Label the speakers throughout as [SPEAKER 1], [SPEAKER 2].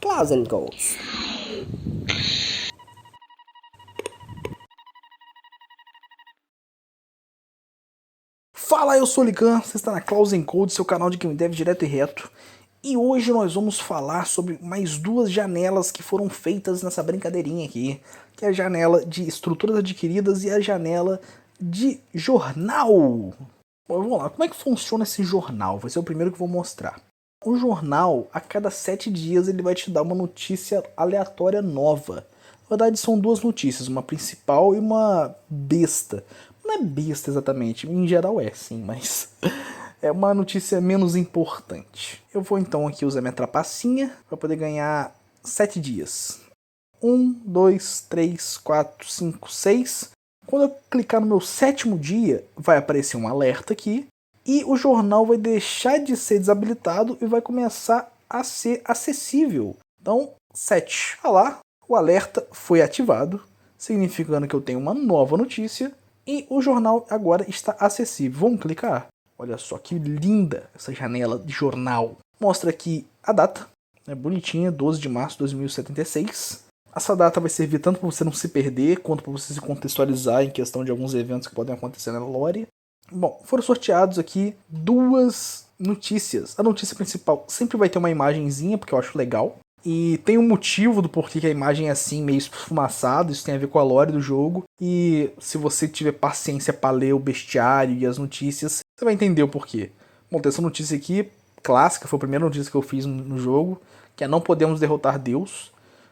[SPEAKER 1] Clouds Goals. Fala, eu sou o Lican, você está na Clouds Code, seu canal de Game Dev direto e reto. E hoje nós vamos falar sobre mais duas janelas que foram feitas nessa brincadeirinha aqui. Que é a janela de estruturas adquiridas e a janela de jornal. Bom, vamos lá, como é que funciona esse jornal? Vai ser o primeiro que eu vou mostrar. O jornal, a cada 7 dias, ele vai te dar uma notícia aleatória nova. Na verdade, são duas notícias, uma principal e uma besta. Não é besta exatamente, em geral é sim, mas é uma notícia menos importante. Eu vou então aqui usar minha trapacinha para poder ganhar 7 dias. 1, 2, 3, 4, 5, 6. Quando eu clicar no meu 7º dia, vai aparecer um alerta aqui. E o jornal vai deixar de ser desabilitado e vai começar a ser acessível. Então, 7. Olha lá, o alerta foi ativado, significando que eu tenho uma nova notícia. E o jornal agora está acessível. Vamos clicar? Olha só que linda essa janela de jornal. Mostra aqui a data. É bonitinha, 12 de março de 2076. Essa data vai servir tanto para você não se perder, quanto para você se contextualizar em questão de alguns eventos que podem acontecer na lore. Bom, foram sorteados aqui duas notícias. A notícia principal sempre vai ter uma imagenzinha, porque eu acho legal. E tem um motivo do porquê que a imagem é assim, meio esfumaçada. Isso tem a ver com a lore do jogo. E se você tiver paciência para ler o bestiário e as notícias, você vai entender o porquê. Bom, tem essa notícia aqui, clássica, foi a primeira notícia que eu fiz no jogo, que é Não Podemos Derrotar Deus.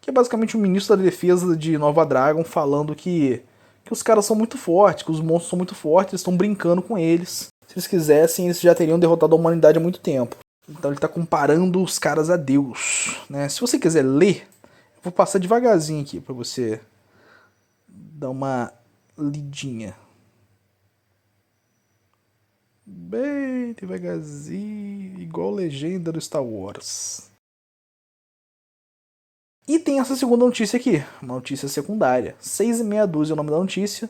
[SPEAKER 1] Que é basicamente o ministro da defesa de Nova Dragon falando que os caras são muito fortes, que os monstros são muito fortes, eles estão brincando com eles. Se eles quisessem, eles já teriam derrotado a humanidade há muito tempo. Então ele está comparando os caras a Deus, né? Se você quiser ler, eu vou passar devagarzinho aqui para você dar uma lidinha. Bem devagarzinho, igual legenda do Star Wars. E tem essa segunda notícia aqui, uma notícia secundária. 6,5 é o nome da notícia.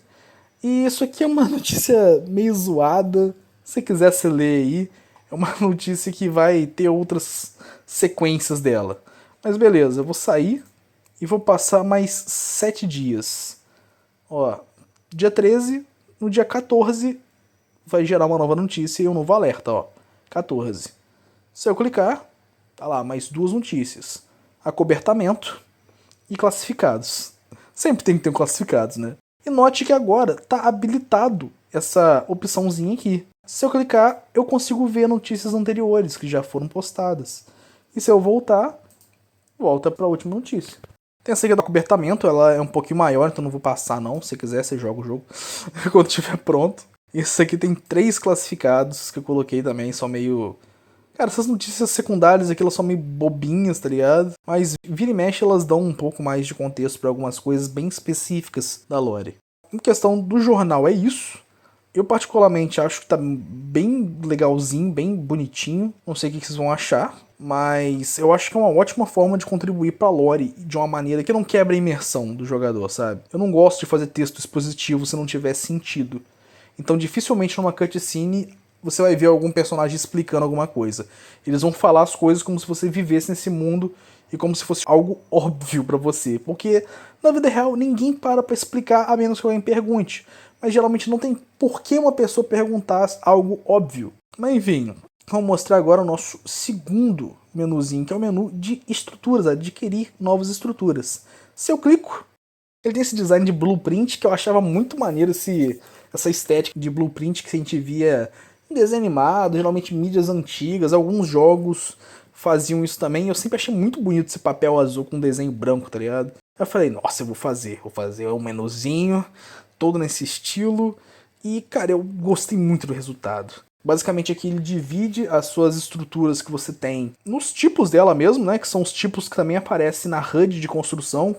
[SPEAKER 1] E isso aqui é uma notícia meio zoada. Se você quiser se ler aí, é uma notícia que vai ter outras sequências dela. Mas beleza, eu vou sair e vou passar mais 7 dias. Ó, dia 13, no dia 14 vai gerar uma nova notícia e um novo alerta, ó. 14. Se eu clicar, tá lá, mais duas notícias. Acobertamento e classificados. Sempre tem que ter um classificados, né? E note que agora está habilitado essa opçãozinha aqui. Se eu clicar, eu consigo ver notícias anteriores que já foram postadas. E se eu voltar, volta para a última notícia. Tem essa aqui do acobertamento, ela é um pouquinho maior, então não vou passar não. Se quiser, você joga o jogo quando estiver pronto. Esse aqui tem 3 classificados que eu coloquei também, são meio... Cara, essas notícias secundárias aqui, elas são meio bobinhas, tá ligado? Mas vira e mexe, elas dão um pouco mais de contexto para algumas coisas bem específicas da lore. Em questão do jornal, é isso. Eu particularmente acho que tá bem legalzinho, bem bonitinho. Não sei o que vocês vão achar, mas eu acho que é uma ótima forma de contribuir pra lore de uma maneira que não quebra a imersão do jogador, sabe? Eu não gosto de fazer texto expositivo se não tiver sentido. Então dificilmente numa cutscene você vai ver algum personagem explicando alguma coisa. Eles vão falar as coisas como se você vivesse nesse mundo e como se fosse algo óbvio pra você. Porque na vida real ninguém para pra explicar a menos que alguém pergunte. Mas geralmente não tem por que uma pessoa perguntar algo óbvio. Mas enfim, vamos mostrar agora o nosso segundo menuzinho, que é o menu de estruturas, adquirir novas estruturas. Se eu clico, ele tem esse design de blueprint que eu achava muito maneiro, essa estética de blueprint que a gente via em desenho animado, geralmente mídias antigas, alguns jogos faziam isso também. Eu sempre achei muito bonito esse papel azul com desenho branco, tá ligado? Eu falei, nossa, eu vou fazer um menuzinho, todo nesse estilo. E, cara, eu gostei muito do resultado. Basicamente aqui ele divide as suas estruturas que você tem nos tipos dela mesmo, né? Que são os tipos que também aparecem na HUD de construção,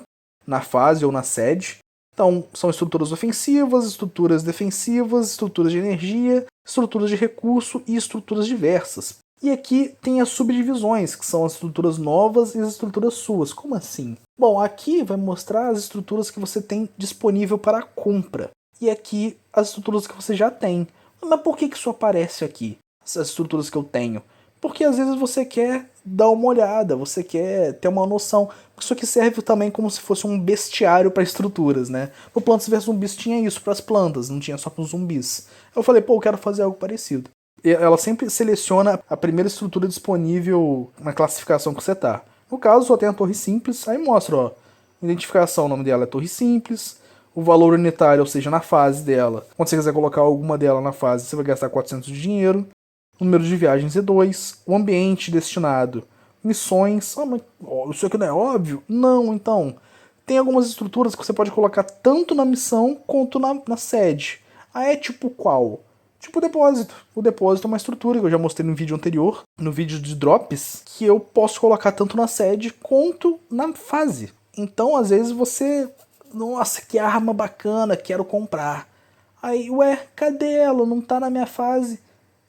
[SPEAKER 1] na fase ou na sede. Então, são estruturas ofensivas, estruturas defensivas, estruturas de energia, estruturas de recurso e estruturas diversas. E aqui tem as subdivisões, que são as estruturas novas e as estruturas suas. Como assim? Bom, aqui vai mostrar as estruturas que você tem disponível para compra. E aqui as estruturas que você já tem. Mas por que isso aparece aqui? Essas estruturas que eu tenho. Porque às vezes você quer dar uma olhada, você quer ter uma noção. Isso aqui serve também como se fosse um bestiário para estruturas, né? No Plantas vs Zumbis tinha isso para as plantas, não tinha só para os zumbis. Eu falei, pô, eu quero fazer algo parecido. E ela sempre seleciona a primeira estrutura disponível na classificação que você tá. No caso, só tem a torre simples, aí mostra, ó, identificação, o nome dela é torre simples, o valor unitário, ou seja, na fase dela. Quando você quiser colocar alguma dela na fase, você vai gastar 400 de dinheiro. O número de viagens é 2. O ambiente destinado. Missões. Ah, mas isso aqui não é óbvio? Não, então. Tem algumas estruturas que você pode colocar tanto na missão quanto na sede. Ah, é tipo qual? Tipo o depósito. O depósito é uma estrutura que eu já mostrei no vídeo anterior, no vídeo de drops, que eu posso colocar tanto na sede quanto na fase. Então, às vezes, você... Nossa, que arma bacana, quero comprar. Aí, ué, cadê ela? Não tá na minha fase.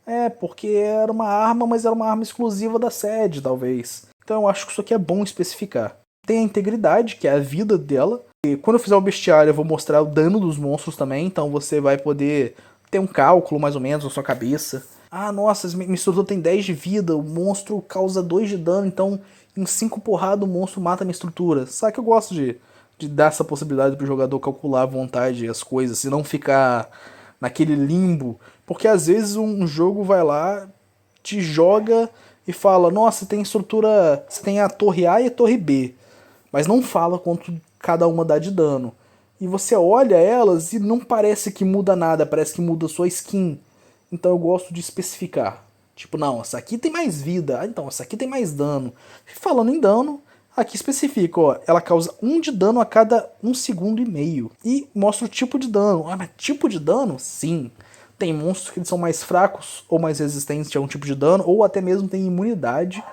[SPEAKER 1] É, porque era uma arma, mas era uma arma exclusiva da sede, talvez. Então eu acho que isso aqui é bom especificar. Tem a integridade, que é a vida dela. E quando eu fizer o bestiário, eu vou mostrar o dano dos monstros também. Então você vai poder ter um cálculo, mais ou menos, na sua cabeça. Ah, nossa, minha estrutura tem 10 de vida, o monstro causa 2 de dano, então em 5 porradas o monstro mata a minha estrutura. Sabe que eu gosto de dar essa possibilidade pro jogador calcular à vontade as coisas, e não ficar naquele limbo. Porque às vezes um jogo vai lá, te joga e fala, nossa, tem estrutura, você tem a torre A e a torre B, mas não fala quanto cada uma dá de dano. E você olha elas e não parece que muda nada, parece que muda sua skin. Então eu gosto de especificar. Tipo, não, essa aqui tem mais vida, ah, então essa aqui tem mais dano. E falando em dano, aqui especifica, ó, ela causa 1 de dano a cada 1,5 segundo. E mostra o tipo de dano. Ah, mas tipo de dano? Sim. Tem monstros que são mais fracos ou mais resistentes a um tipo de dano, ou até mesmo tem imunidade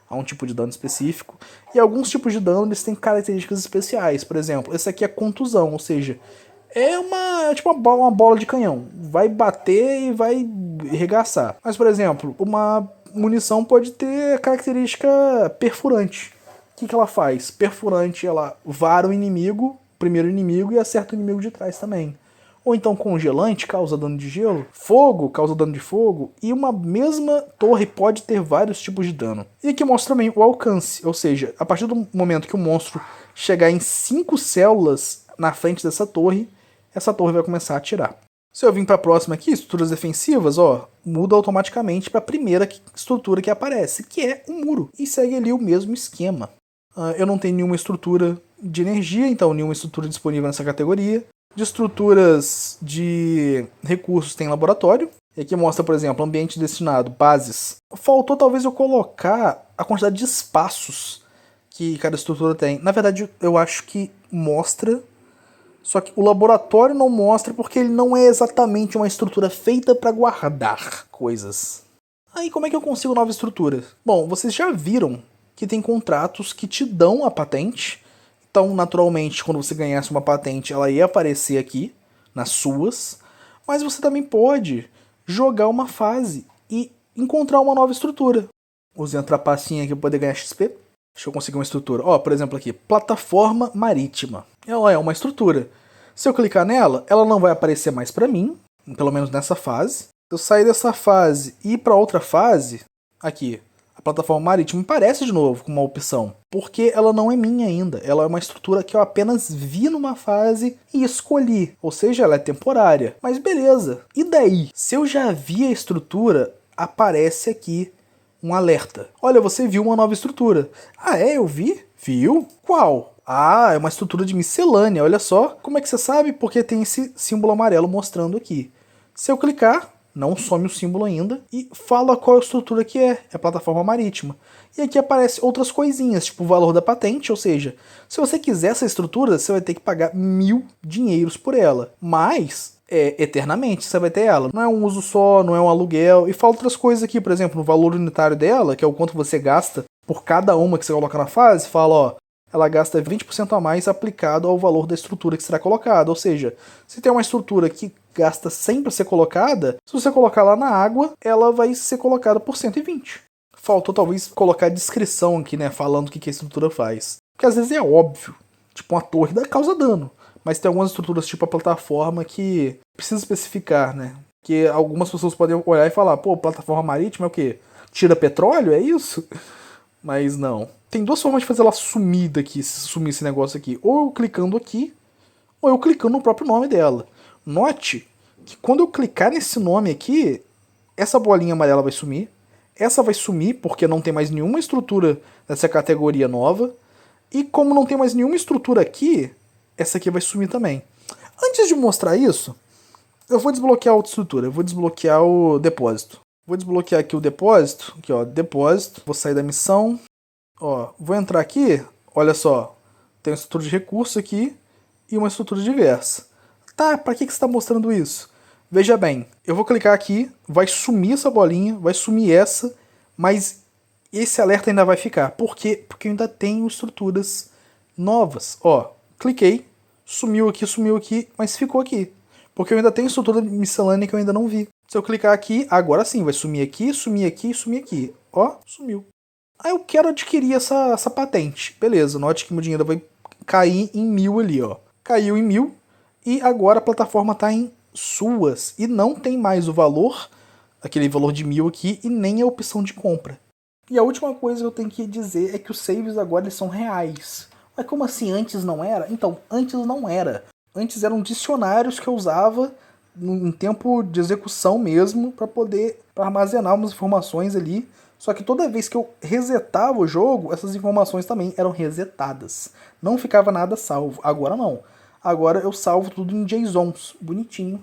[SPEAKER 1] a um tipo de dano específico. E alguns tipos de dano eles têm características especiais. Por exemplo, esse aqui é contusão, ou seja, é tipo uma bola de canhão. Vai bater e vai arregaçar. Mas, por exemplo, uma munição pode ter característica perfurante. O que ela faz? Perfurante, ela vara o inimigo, o primeiro inimigo, e acerta o inimigo de trás também. Ou então congelante causa dano de gelo, fogo causa dano de fogo, e uma mesma torre pode ter vários tipos de dano. E aqui mostra também o alcance, ou seja, a partir do momento que o monstro chegar em 5 células na frente dessa torre, essa torre vai começar a atirar. Se eu vim para a próxima aqui, estruturas defensivas, ó, muda automaticamente para a primeira estrutura que aparece, que é um muro, e segue ali o mesmo esquema. Eu não tenho nenhuma estrutura de energia, então nenhuma estrutura disponível nessa categoria. De estruturas de recursos tem laboratório. E aqui mostra, por exemplo, ambiente destinado, bases. Faltou talvez eu colocar a quantidade de espaços que cada estrutura tem. Na verdade, eu acho que mostra, só que o laboratório não mostra porque ele não é exatamente uma estrutura feita para guardar coisas. Aí como é que eu consigo nova estrutura? Bom, vocês já viram que tem contratos que te dão a patente. Então, naturalmente, quando você ganhasse uma patente, ela ia aparecer aqui, nas suas. Mas você também pode jogar uma fase e encontrar uma nova estrutura. Usei uma trapacinha aqui para poder ganhar XP. Deixa eu conseguir uma estrutura. Ó, por exemplo aqui, plataforma marítima. Ela é uma estrutura. Se eu clicar nela, ela não vai aparecer mais para mim, pelo menos nessa fase. Se eu sair dessa fase e ir para outra fase, aqui, plataforma marítima aparece de novo com uma opção, porque ela não é minha ainda, ela é uma estrutura que eu apenas vi numa fase e escolhi, ou seja, ela é temporária. Mas beleza, e daí? Se eu já vi a estrutura, aparece aqui um alerta. Olha, você viu uma nova estrutura. Ah, é? Eu vi? Viu? Qual? Ah, é uma estrutura de miscelânea, olha só. Como é que você sabe? Porque tem esse símbolo amarelo mostrando aqui. Se eu clicar, não some o símbolo ainda, e fala qual a estrutura que é a plataforma marítima. E aqui aparece outras coisinhas, tipo o valor da patente, ou seja, se você quiser essa estrutura, você vai ter que pagar 1.000 dinheiros por ela. Mas, eternamente você vai ter ela. Não é um uso só, não é um aluguel, e fala outras coisas aqui, por exemplo, no valor unitário dela, que é o quanto você gasta por cada uma que você coloca na fase, fala, ó, ela gasta 20% a mais aplicado ao valor da estrutura que será colocada. Ou seja, se tem uma estrutura que gasta 100 para ser colocada, se você colocar lá na água, ela vai ser colocada por 120. Faltou talvez colocar a descrição aqui, né, falando o que a estrutura faz. Porque às vezes é óbvio, tipo uma torre causa dano, mas tem algumas estruturas tipo a plataforma que precisa especificar, né? Que algumas pessoas podem olhar e falar, pô, plataforma marítima é o quê? tira petróleo, é isso? Mas não. Tem duas formas de fazer ela sumir daqui, sumir esse negócio aqui. Ou eu clicando aqui, ou eu clicando no próprio nome dela. Note que quando eu clicar nesse nome aqui, essa bolinha amarela vai sumir. Essa vai sumir porque não tem mais nenhuma estrutura nessa categoria nova. E como não tem mais nenhuma estrutura aqui, essa aqui vai sumir também. Antes de mostrar isso, eu vou desbloquear outra estrutura. Eu vou desbloquear o depósito. Vou desbloquear aqui o depósito. Aqui, ó, depósito. Vou sair da missão. Ó, vou entrar aqui. Olha só. Tem uma estrutura de recurso aqui e uma estrutura diversa. Tá, pra que você está mostrando isso? Veja bem, eu vou clicar aqui, vai sumir essa bolinha, vai sumir essa, mas esse alerta ainda vai ficar. Por quê? Porque eu ainda tenho estruturas novas. Ó, cliquei, sumiu aqui, mas ficou aqui. Porque eu ainda tenho estrutura miscelânea que eu ainda não vi. Se eu clicar aqui, agora sim, vai sumir aqui, sumir aqui e sumir aqui. Ó, sumiu. Aí eu quero adquirir essa patente. Beleza, note que meu dinheiro vai cair em 1000 ali, ó. Caiu em 1000 e agora a plataforma está em suas e não tem mais o valor, aquele valor de 1000 aqui, e nem a opção de compra. E a última coisa que eu tenho que dizer é que os saves agora eles são reais. Mas como assim antes não era? Então, antes não era. Antes eram dicionários que eu usava em tempo de execução mesmo para poder armazenar umas informações ali. Só que toda vez que eu resetava o jogo, essas informações também eram resetadas. Não ficava nada salvo. Agora não. Agora eu salvo tudo em JSONs, bonitinho,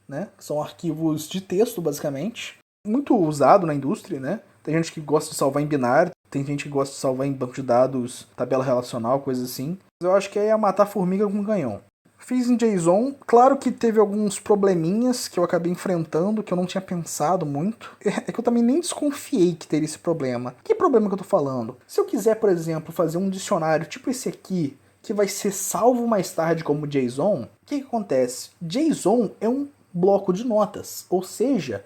[SPEAKER 1] né? Que são arquivos de texto, basicamente. Muito usado na indústria, né? Tem gente que gosta de salvar em binário, tem gente que gosta de salvar em banco de dados, tabela relacional, coisas assim. Mas eu acho que é matar formiga com canhão. Fiz em JSON, claro que teve alguns probleminhas que eu acabei enfrentando, que eu não tinha pensado muito. É que eu também nem desconfiei que teria esse problema. Que problema que eu tô falando? Se eu quiser, por exemplo, fazer um dicionário tipo esse aqui, que vai ser salvo mais tarde como JSON, o que acontece? JSON é um bloco de notas, ou seja,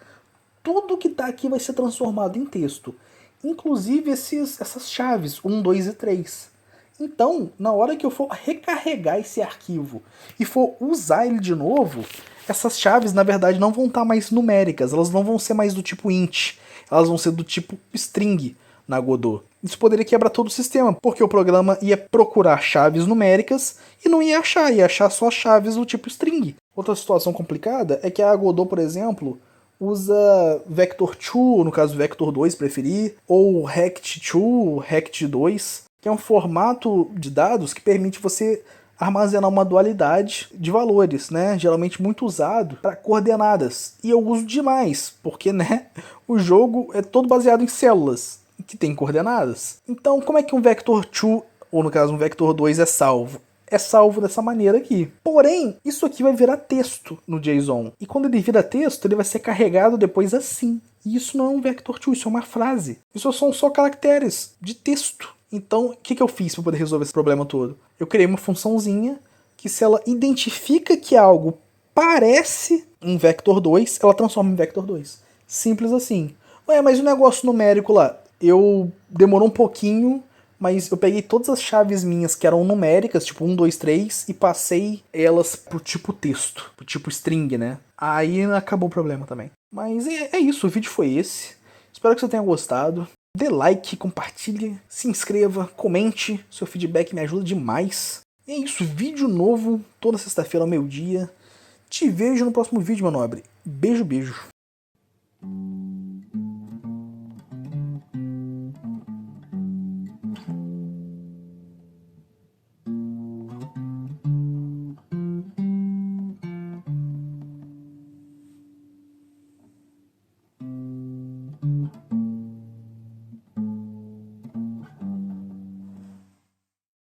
[SPEAKER 1] tudo que está aqui vai ser transformado em texto, inclusive essas chaves 1, 2 e 3. Então, na hora que eu for recarregar esse arquivo e for usar ele de novo, essas chaves na verdade não vão estar mais numéricas, elas não vão ser mais do tipo int, elas vão ser do tipo string na Godot. Isso poderia quebrar todo o sistema, porque o programa ia procurar chaves numéricas e não ia achar só chaves do tipo string. Outra situação complicada é que a Godot, por exemplo, usa Vector2, no caso Vector2 preferir, ou Rect2, Rect2, que é um formato de dados que permite você armazenar uma dualidade de valores, né? Geralmente muito usado para coordenadas. E eu uso demais, porque, né, o jogo é todo baseado em células que tem coordenadas. Então, como é que um Vector2, ou no caso um Vector2 é salvo? É salvo dessa maneira aqui. Porém, isso aqui vai virar texto no JSON. E quando ele vira texto, ele vai ser carregado depois assim. E isso não é um Vector2, isso é uma frase. Isso são só caracteres de texto. Então, o que eu fiz para poder resolver esse problema todo? Eu criei uma funçãozinha que, se ela identifica que algo parece um Vector2, ela transforma em Vector2. Simples assim. Ué, mas o negócio numérico lá, demorou um pouquinho, mas eu peguei todas as chaves minhas que eram numéricas, tipo 1, 2, 3, e passei elas pro tipo texto, pro tipo string, né? Aí acabou o problema também. Mas é isso, o vídeo foi esse. Espero que você tenha gostado. Dê like, compartilhe, se inscreva, comente, seu feedback me ajuda demais. E é isso, vídeo novo toda sexta-feira ao meio-dia. Te vejo no próximo vídeo, meu nobre. Beijo, beijo.